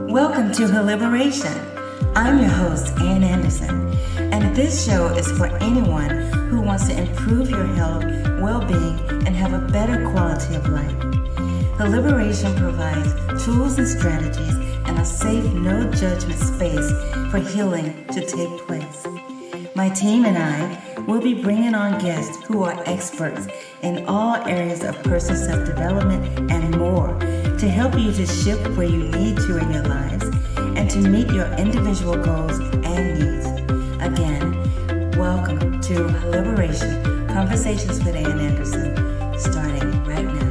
Welcome to Healiberation. I'm your host, Ann Anderson, and this show is for anyone who wants to improve your health, well-being, and have a better quality of life. Healiberation provides tools and strategies and a safe, no-judgment space for healing to take place. My team and I will be bringing on guests who are experts in all areas of personal self-development and more to help you to shift where you need to in your lives and to meet your individual goals and needs. Again, welcome to Healiberation Conversations with Ann Anderson, starting right now.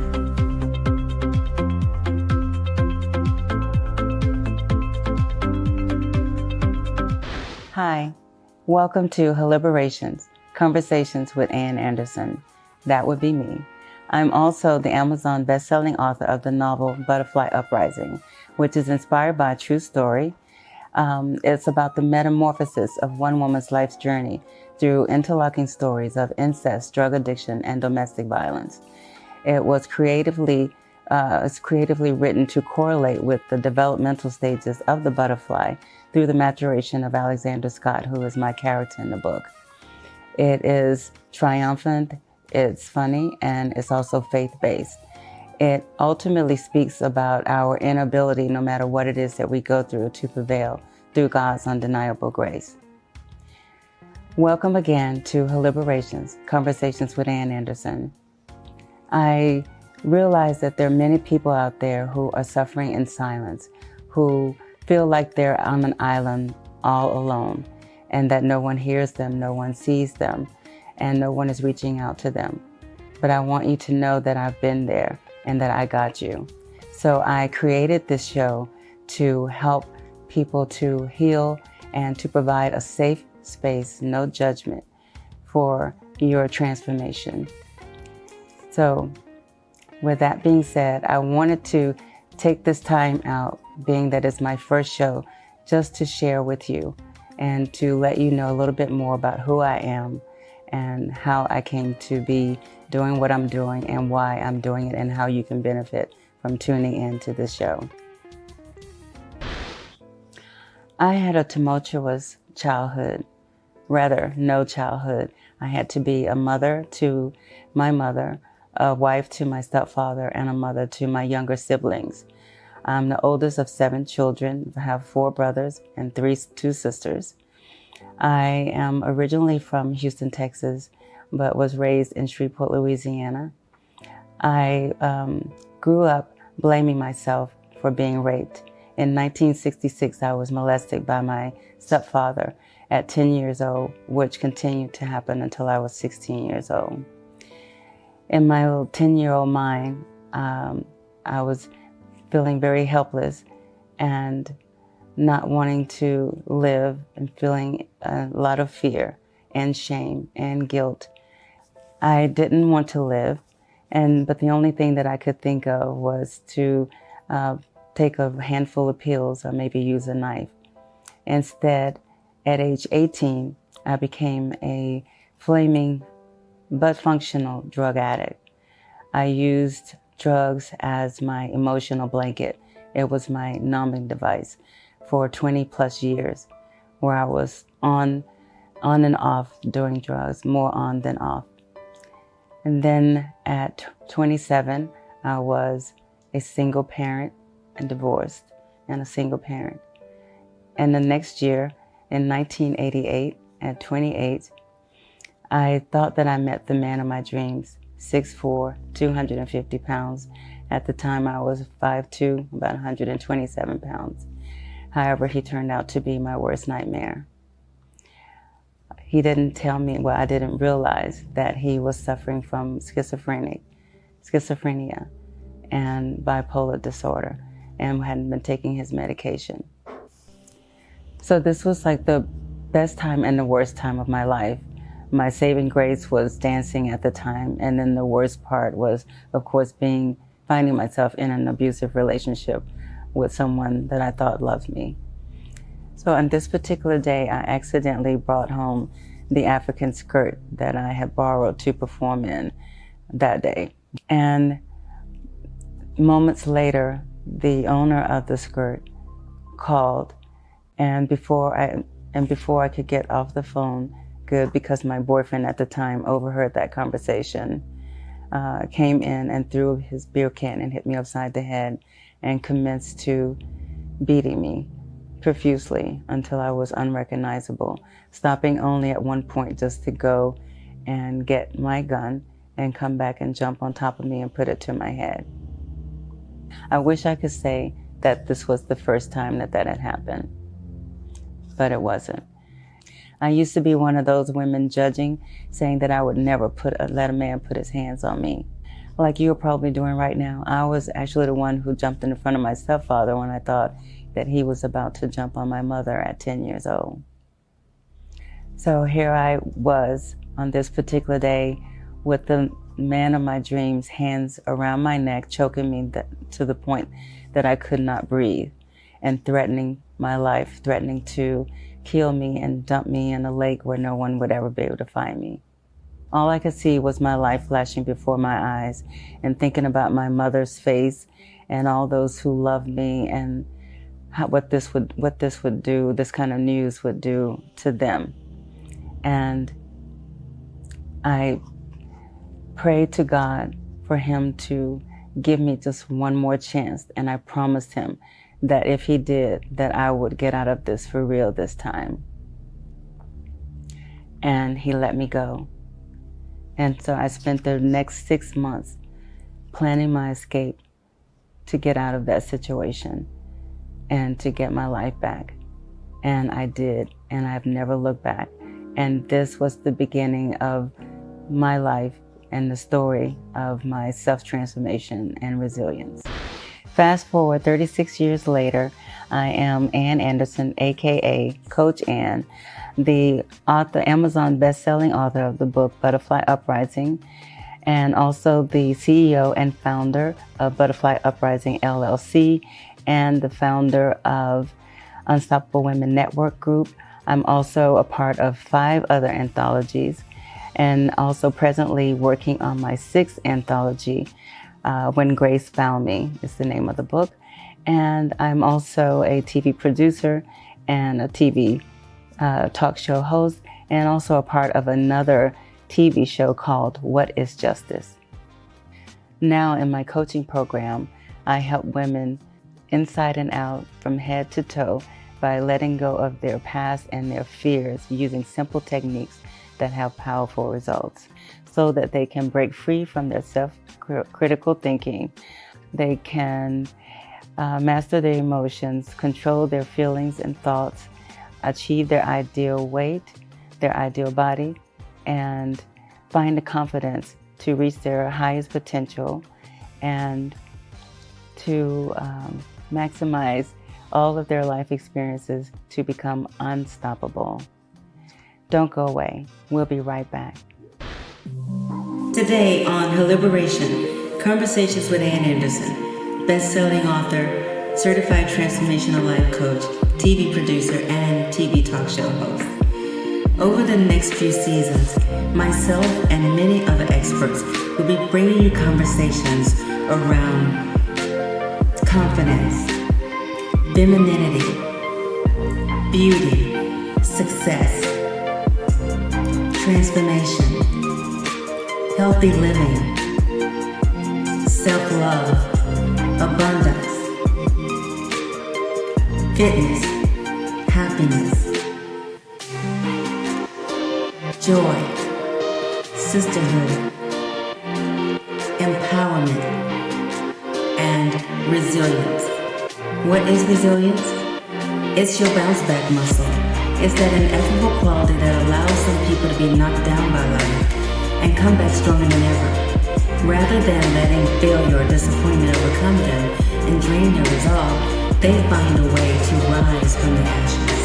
Hi, welcome to Healiberation Conversations with Ann Anderson. That would be me. I'm also the Amazon best-selling author of the novel Butterfly Uprising, which is inspired by a true story. It's about the metamorphosis of one woman's life's journey through interlocking stories of incest, drug addiction, and domestic violence. It was creatively written to correlate with the developmental stages of the butterfly through the maturation of Alexander Scott, who is my character in the book. It is triumphant, it's funny, and it's also faith-based. It ultimately speaks about our inability, no matter what it is that we go through, to prevail through God's undeniable grace. Welcome again to Healiberations, Conversations with Ann Anderson. I realize that there are many people out there who are suffering in silence, who feel like they're on an island all alone, and that no one hears them, no one sees them, and no one is reaching out to them. But I want you to know that I've been there and that I got you. So I created this show to help people to heal and to provide a safe space, no judgment, for your transformation. So with that being said, I wanted to take this time out, being that it's my first show, just to share with you and to let you know a little bit more about who I am and how I came to be doing what I'm doing and why I'm doing it and how you can benefit from tuning in to this show. I had a tumultuous childhood, rather no childhood. I had to be a mother to my mother, a wife to my stepfather, and a mother to my younger siblings. I'm the oldest of 7 children. I have 4 brothers and 2 sisters. I am originally from Houston, Texas, but was raised in Shreveport, Louisiana. I grew up blaming myself for being raped. In 1966, I was molested by my stepfather at 10 years old, which continued to happen until I was 16 years old. In my little 10-year-old mind, I was feeling very helpless and not wanting to live and feeling a lot of fear and shame and guilt. I didn't want to live, but the only thing that I could think of was to take a handful of pills or maybe use a knife. Instead, at age 18, I became a flaming but functional drug addict. I used drugs as my emotional blanket. It was my numbing device for 20 plus years, where I was on and off doing drugs, more on than off. And then at 27, I was a single parent and divorced and a single parent. And the next year, in 1988, at 28, I thought that I met the man of my dreams, 6'4", 250 pounds. At the time, I was 5'2", about 127 pounds. However, he turned out to be my worst nightmare. He didn't tell me, I didn't realize that he was suffering from schizophrenia and bipolar disorder and hadn't been taking his medication. So this was like the best time and the worst time of my life. My saving grace was dancing at the time, and then the worst part was, of course, finding myself in an abusive relationship with someone that I thought loved me. So on this particular day, I accidentally brought home the African skirt that I had borrowed to perform in that day. And moments later, the owner of the skirt called, and before I could get off the phone, good, because my boyfriend at the time overheard that conversation, came in and threw his beer can and hit me upside the head and commenced to beating me profusely until I was unrecognizable, stopping only at one point just to go and get my gun and come back and jump on top of me and put it to my head. I wish I could say that this was the first time that had happened, but it wasn't. I used to be one of those women judging, saying that I would never let a man put his hands on me, like you're probably doing right now. I was actually the one who jumped in front of my stepfather when I thought that he was about to jump on my mother at 10 years old. So here I was on this particular day with the man of my dreams, hands around my neck, choking me to the point that I could not breathe, and threatening my life, threatening to kill me and dump me in a lake where no one would ever be able to find me. All I could see was my life flashing before my eyes, and thinking about my mother's face and all those who loved me, and what this would do, this kind of news would do to them. And I prayed to God for him to give me just one more chance, and I promised him that if he did, that I would get out of this for real this time. And he let me go. And so I spent the next 6 months planning my escape to get out of that situation and to get my life back. And I did, and I've never looked back. And this was the beginning of my life and the story of my self-transformation and resilience. Fast forward 36 years later, I am Ann Anderson, aka Coach Ann, the author, Amazon best-selling author of the book Butterfly Uprising, and also the CEO and founder of Butterfly Uprising LLC, and the founder of Unstoppable Women Network Group. I'm also a part of 5 other anthologies, and also presently working on my 6th anthology, When Grace Found Me is the name of the book. And I'm also a TV producer and a TV talk show host, and also a part of another TV show called What is Justice? Now in my coaching program, I help women inside and out, from head to toe, by letting go of their past and their fears using simple techniques that have powerful results, so that they can break free from their self-critical thinking. They can master their emotions, control their feelings and thoughts, achieve their ideal weight, their ideal body, and find the confidence to reach their highest potential, and to maximize all of their life experiences to become unstoppable. Don't go away. We'll be right back. Today on Healiberation, Conversations with Ann Anderson, best-selling author, certified transformational life coach, TV producer, and TV talk show host. Over the next few seasons, myself and many other experts will be bringing you conversations around confidence, femininity, beauty, success, transformation, healthy living, self-love, abundance, fitness, happiness, joy, sisterhood, empowerment, and resilience. What is resilience? It's your bounce back muscle. It's that ineffable quality that allows some people to be knocked down by life and come back stronger than ever. Rather than letting failure or disappointment overcome them and drain their resolve, they find a way to rise from the ashes.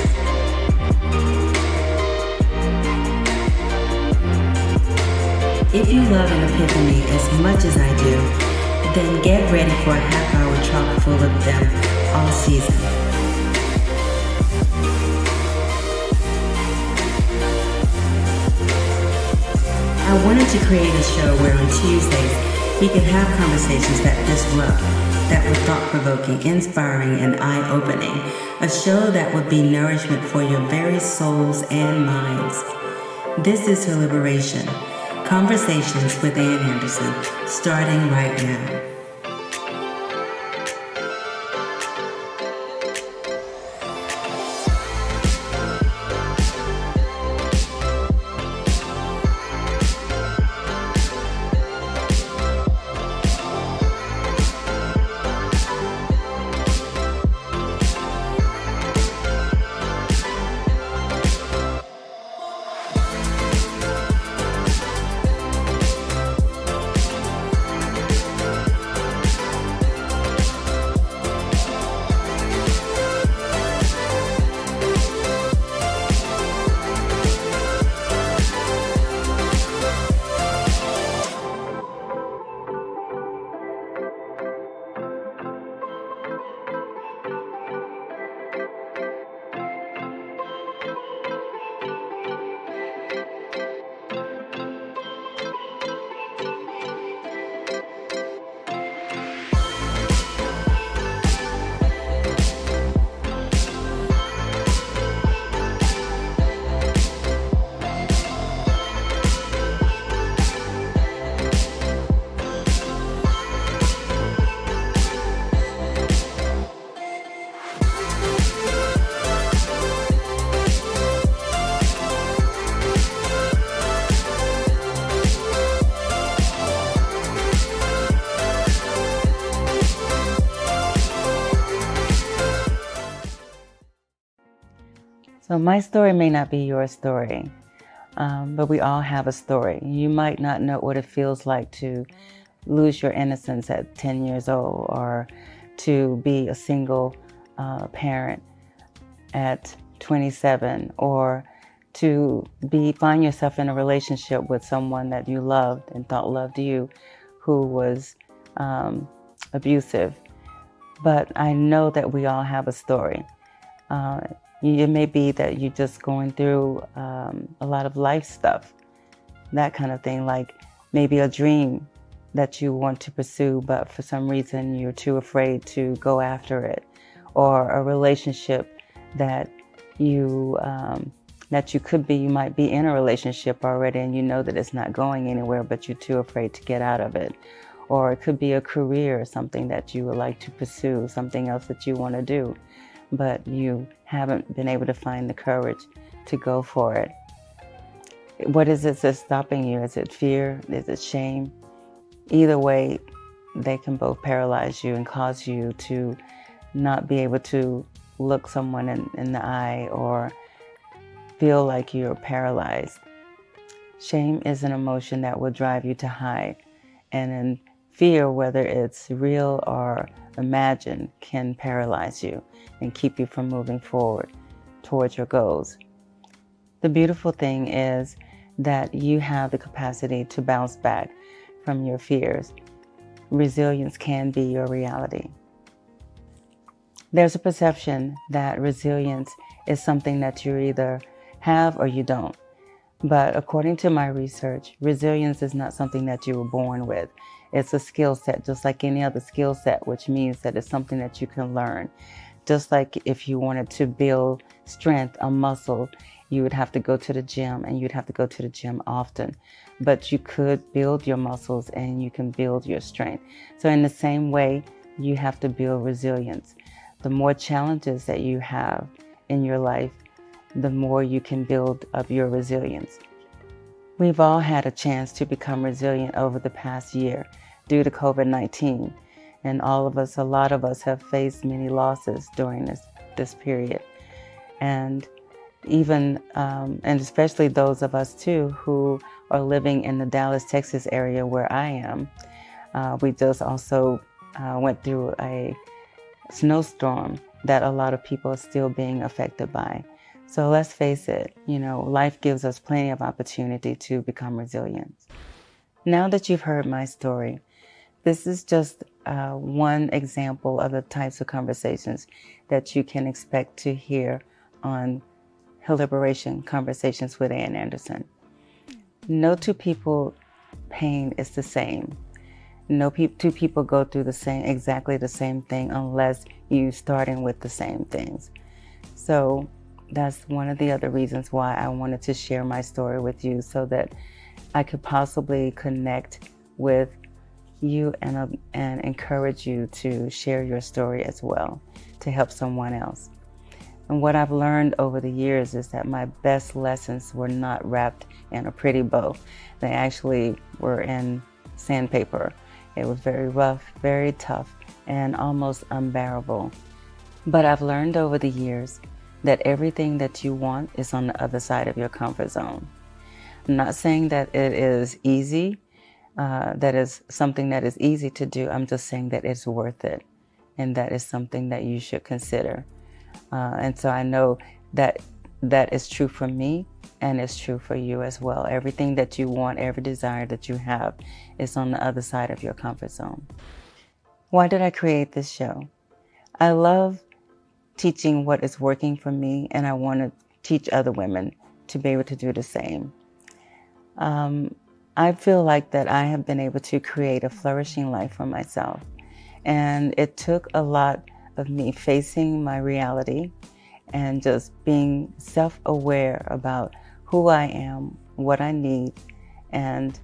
If you love an epiphany as much as I do, then get ready for a half-hour chock full of them all season. I wanted to create a show where on Tuesdays we could have conversations that disrupt that were thought-provoking, inspiring, and eye-opening. A show that would be nourishment for your very souls and minds. This is Healiberation, Conversations with Ann Anderson, starting right now. So my story may not be your story, but we all have a story. You might not know what it feels like to lose your innocence at 10 years old, or to be a single parent at 27, or to find yourself in a relationship with someone that you loved and thought loved you, who was abusive. But I know that we all have a story. It may be that you're just going through a lot of life stuff, that kind of thing, like maybe a dream that you want to pursue, but for some reason you're too afraid to go after it, or a relationship that you might be in a relationship already and you know that it's not going anywhere, but you're too afraid to get out of it. Or it could be a career or something that you would like to pursue, something else that you want to do, but you haven't been able to find the courage to go for it. What is it that's stopping you? Is it fear? Is it shame? Either way, they can both paralyze you and cause you to not be able to look someone in the eye, or feel like you're paralyzed. Shame is an emotion that will drive you to hide, and then fear, whether it's real or imagined, can paralyze you and keep you from moving forward towards your goals. The beautiful thing is that you have the capacity to bounce back from your fears. Resilience can be your reality. There's a perception that resilience is something that you either have or you don't. But according to my research, resilience is not something that you were born with. It's a skill set, just like any other skill set, which means that it's something that you can learn. Just like if you wanted to build strength, a muscle, you would have to go to the gym, and you'd have to go to the gym often. But you could build your muscles and you can build your strength. So in the same way, you have to build resilience. The more challenges that you have in your life, the more you can build up your resilience. We've all had a chance to become resilient over the past year due to COVID-19. And a lot of us have faced many losses during this period. And even, and especially those of us too who are living in the Dallas, Texas area where I am. We just also went through a snowstorm that a lot of people are still being affected by. So let's face it, life gives us plenty of opportunity to become resilient. Now that you've heard my story, this is just one example of the types of conversations that you can expect to hear on Healiberation Conversations with Ann Anderson. No two people pain is the same. No two people go through exactly the same thing unless you starting with the same things. So that's one of the other reasons why I wanted to share my story with you, so that I could possibly connect with you and encourage you to share your story as well, to help someone else. And what I've learned over the years is that my best lessons were not wrapped in a pretty bow. They actually were in sandpaper. It was very rough, very tough, and almost unbearable. But I've learned over the years that everything that you want is on the other side of your comfort zone. I'm not saying that it is easy, that is something that is easy to do. I'm just saying that it's worth it, and that is something that you should consider. And so I know that that is true for me, and it's true for you as well. Everything that you want, every desire that you have is on the other side of your comfort zone. Why did I create this show? I love teaching what is working for me, and I want to teach other women to be able to do the same. I feel like that I have been able to create a flourishing life for myself. And it took a lot of me facing my reality and just being self-aware about who I am, what I need, and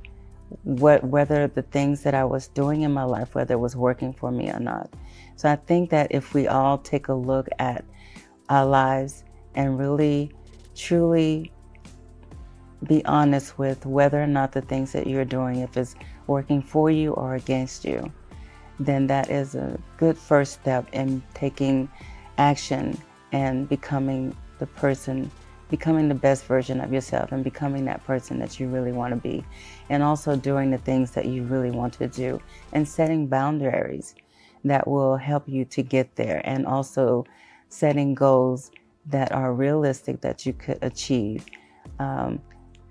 whether the things that I was doing in my life, whether it was working for me or not. So I think that if we all take a look at our lives and really, truly be honest with whether or not the things that you're doing, if it's working for you or against you, then that is a good first step in taking action and becoming the best version of yourself, and becoming that person that you really want to be. And also doing the things that you really want to do, and setting boundaries that will help you to get there, and also setting goals that are realistic that you could achieve.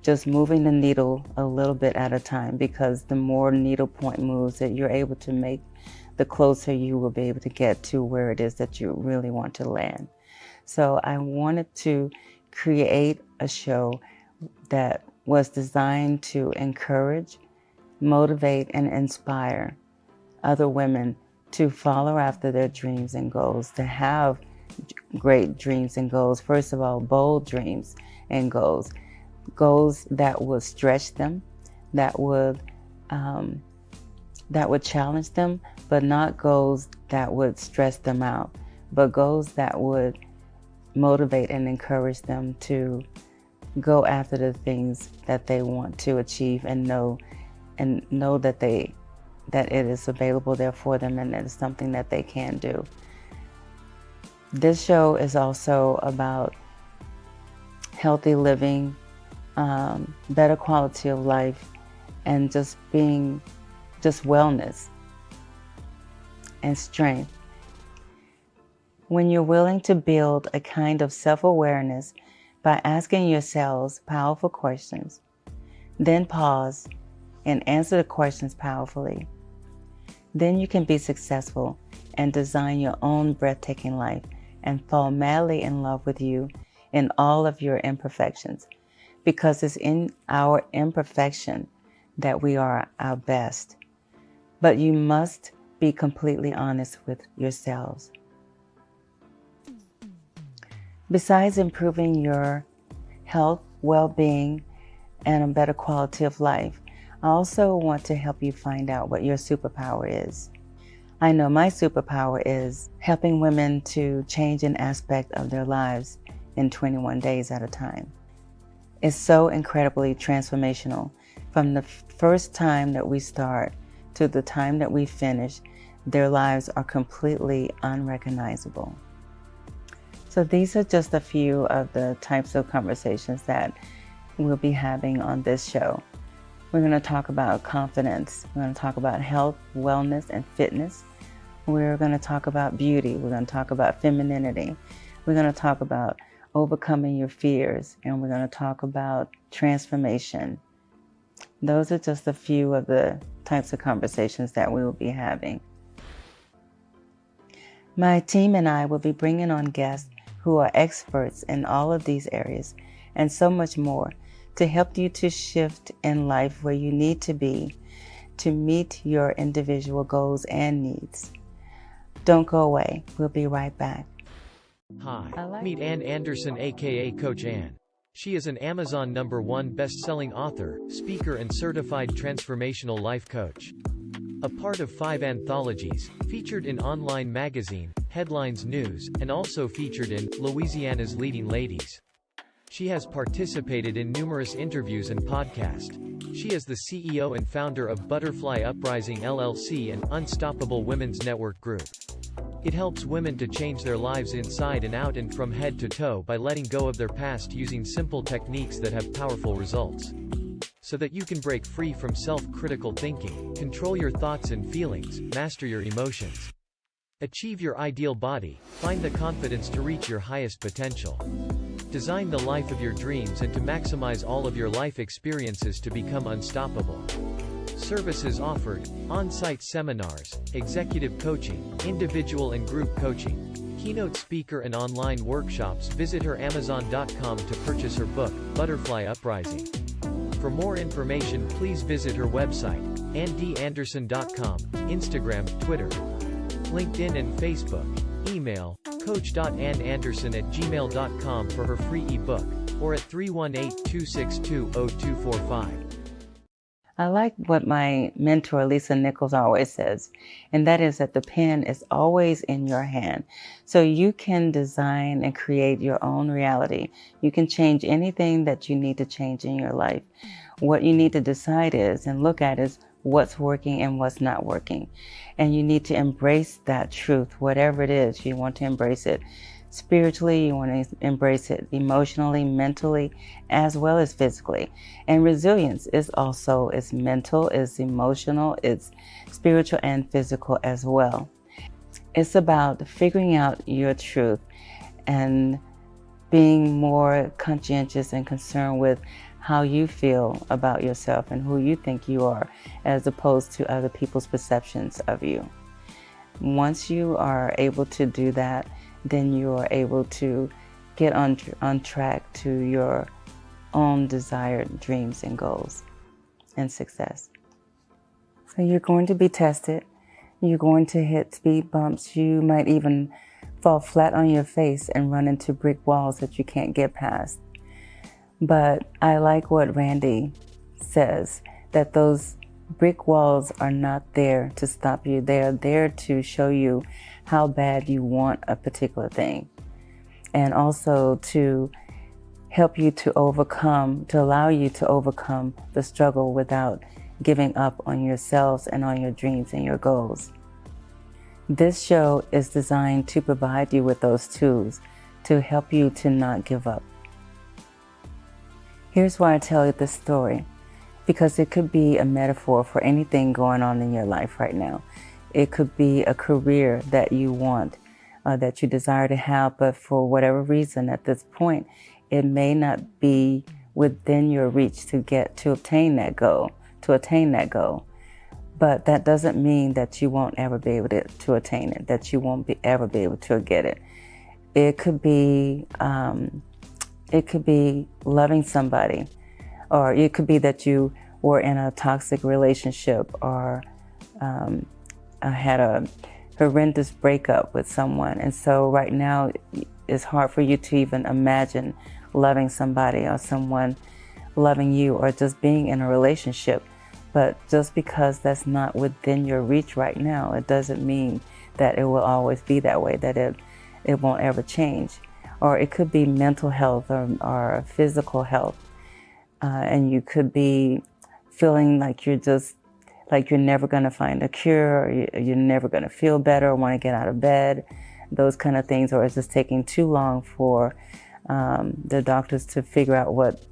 Just moving the needle a little bit at a time, because the more needle point moves that you're able to make, the closer you will be able to get to where it is that you really want to land. So I wanted to create a show that was designed to encourage, motivate, and inspire other women to follow after their dreams and goals, to have great dreams and goals. First of all, bold dreams and goals. Goals that would stretch them, that would challenge them, but not goals that would stress them out, but goals that would motivate and encourage them to go after the things that they want to achieve, and know that it is available there for them, and that it's something that they can do. This show is also about healthy living, better quality of life, and just wellness and strength. When you're willing to build a kind of self-awareness by asking yourselves powerful questions, then pause and answer the questions powerfully, then you can be successful and design your own breathtaking life and fall madly in love with you in all of your imperfections. Because it's in our imperfection that we are our best. But you must be completely honest with yourselves. Besides improving your health, well-being, and a better quality of life, I also want to help you find out what your superpower is. I know my superpower is helping women to change an aspect of their lives in 21 days at a time. It's so incredibly transformational. From the first time that we start to the time that we finish, their lives are completely unrecognizable. So these are just a few of the types of conversations that we'll be having on this show. We're going to talk about confidence. We're going to talk about health, wellness, and fitness. We're going to talk about beauty. We're going to talk about femininity. We're going to talk about overcoming your fears, and we're going to talk about transformation. Those are just a few of the types of conversations that we will be having. My team and I will be bringing on guests who are experts in all of these areas and so much more to help you to shift in life where you need to be, to meet your individual goals and needs. Don't go away. We'll be right back. Hi, meet Ann Anderson aka Coach Ann. She is an Amazon #1 best-selling author, speaker and certified transformational life coach. A part of 5 anthologies, featured in Online Magazine, Headlines News, and also featured in Louisiana's Leading Ladies. She has participated in numerous interviews and podcasts. She is the CEO and founder of Butterfly Uprising LLC and Unstoppable Women's Network Group. It helps women to change their lives inside and out and from head to toe by letting go of their past using simple techniques that have powerful results. So that you can break free from self-critical thinking, control your thoughts and feelings, master your emotions, achieve your ideal body, find the confidence to reach your highest potential, design the life of your dreams and to maximize all of your life experiences to become unstoppable. Services offered: on-site seminars, executive coaching, individual and group coaching, keynote speaker and online workshops. Visit her Amazon.com to purchase her book, Butterfly Uprising. For more information, please visit her website, andanderson.com, Instagram, Twitter, LinkedIn and Facebook. Email, coach.annanderson@gmail.com for her free ebook, or at 318-262-0245. I like what my mentor, Lisa Nichols, always says, and that is that the pen is always in your hand. So you can design and create your own reality. You can change anything that you need to change in your life. What you need to decide is, and look at, is what's working and what's not working. And you need to embrace that truth, whatever it is. You want to embrace it spiritually, you want to embrace it emotionally, mentally, as well as physically. And resilience is also, it's mental, it's emotional, it's spiritual and physical as well. It's about figuring out your truth and being more conscientious and concerned with how you feel about yourself and who you think you are, as opposed to other people's perceptions of you. Once you are able to do that, then you are able to get on track to your own desired dreams and goals and success. So you're going to be tested. You're going to hit speed bumps. You might even fall flat on your face and run into brick walls that you can't get past. But I like what Randy says, that those brick walls are not there to stop you. They are there to show you how bad you want a particular thing, and also to help you to overcome, to allow you to overcome the struggle without giving up on yourselves and on your dreams and your goals. This show is designed to provide you with those tools to help you to not give up. Here's why I tell you this story, because it could be a metaphor for anything going on in your life right now. It could be a career that you want, that you desire to have, but for whatever reason at this point, it may not be within your reach to attain that goal. But that doesn't mean that you won't ever be able to attain it, that you won't ever be able to get it. It could be loving somebody, or it could be that you were in a toxic relationship, or had a horrendous breakup with someone. And so right now it's hard for you to even imagine loving somebody or someone loving you, or just being in a relationship. But just because that's not within your reach right now, it doesn't mean that it will always be that way, that it won't ever change. Or it could be mental health or physical health. And you could be feeling like you're never going to find a cure, or you're never going to feel better or want to get out of bed, those kind of things. Or it's just taking too long for the doctors to figure out what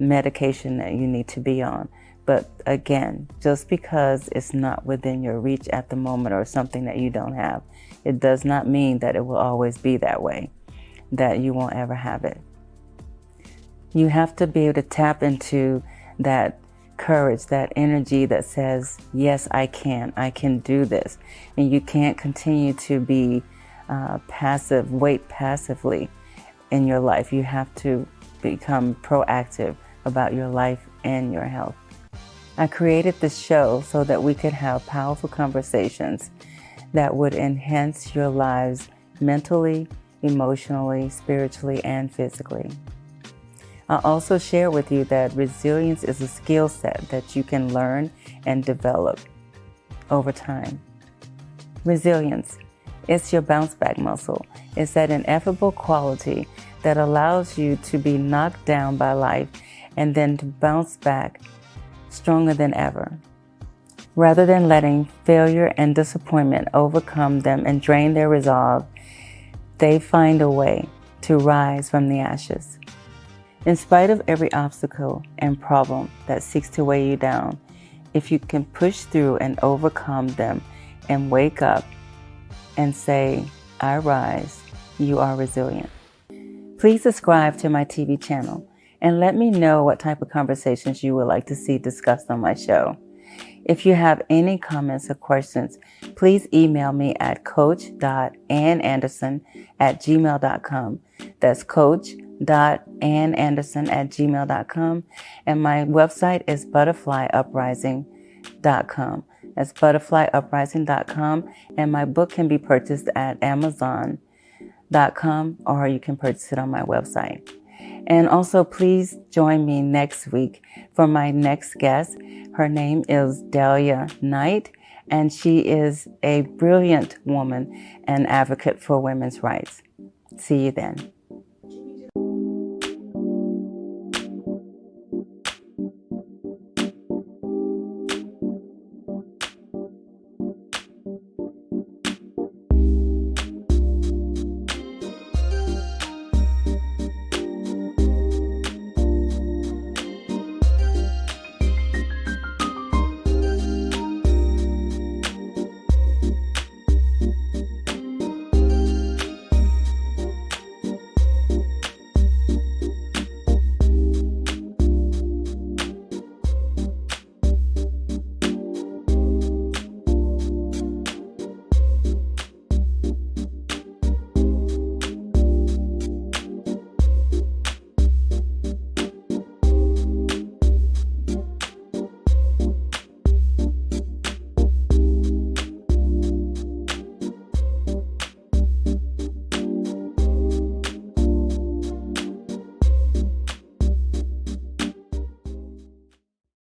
medication that you need to be on. But again, just because it's not within your reach at the moment, or something that you don't have, it does not mean that it will always be that way, that you won't ever have it. You have to be able to tap into that courage, that energy that says, yes, I can do this. And you can't continue to be wait passively in your life. You have to become proactive about your life and your health. I created this show so that we could have powerful conversations that would enhance your lives mentally, emotionally, spiritually, and physically. I also share with you that resilience is a skill set that you can learn and develop over time. Resilience, it's your bounce back muscle. It's that ineffable quality that allows you to be knocked down by life and then to bounce back stronger than ever. Rather than letting failure and disappointment overcome them and drain their resolve, they find a way to rise from the ashes. In spite of every obstacle and problem that seeks to weigh you down, if you can push through and overcome them and wake up and say, I rise, you are resilient. Please subscribe to my TV channel and let me know what type of conversations you would like to see discussed on my show. If you have any comments or questions, please email me at coach.annanderson@gmail.com. That's coach.annanderson@gmail.com. And my website is butterflyuprising.com. That's butterflyuprising.com. And my book can be purchased at amazon.com, or you can purchase it on my website. And also, please join me next week for my next guest. Her name is Dahlia Knight, and she is a brilliant woman and advocate for women's rights. See you then.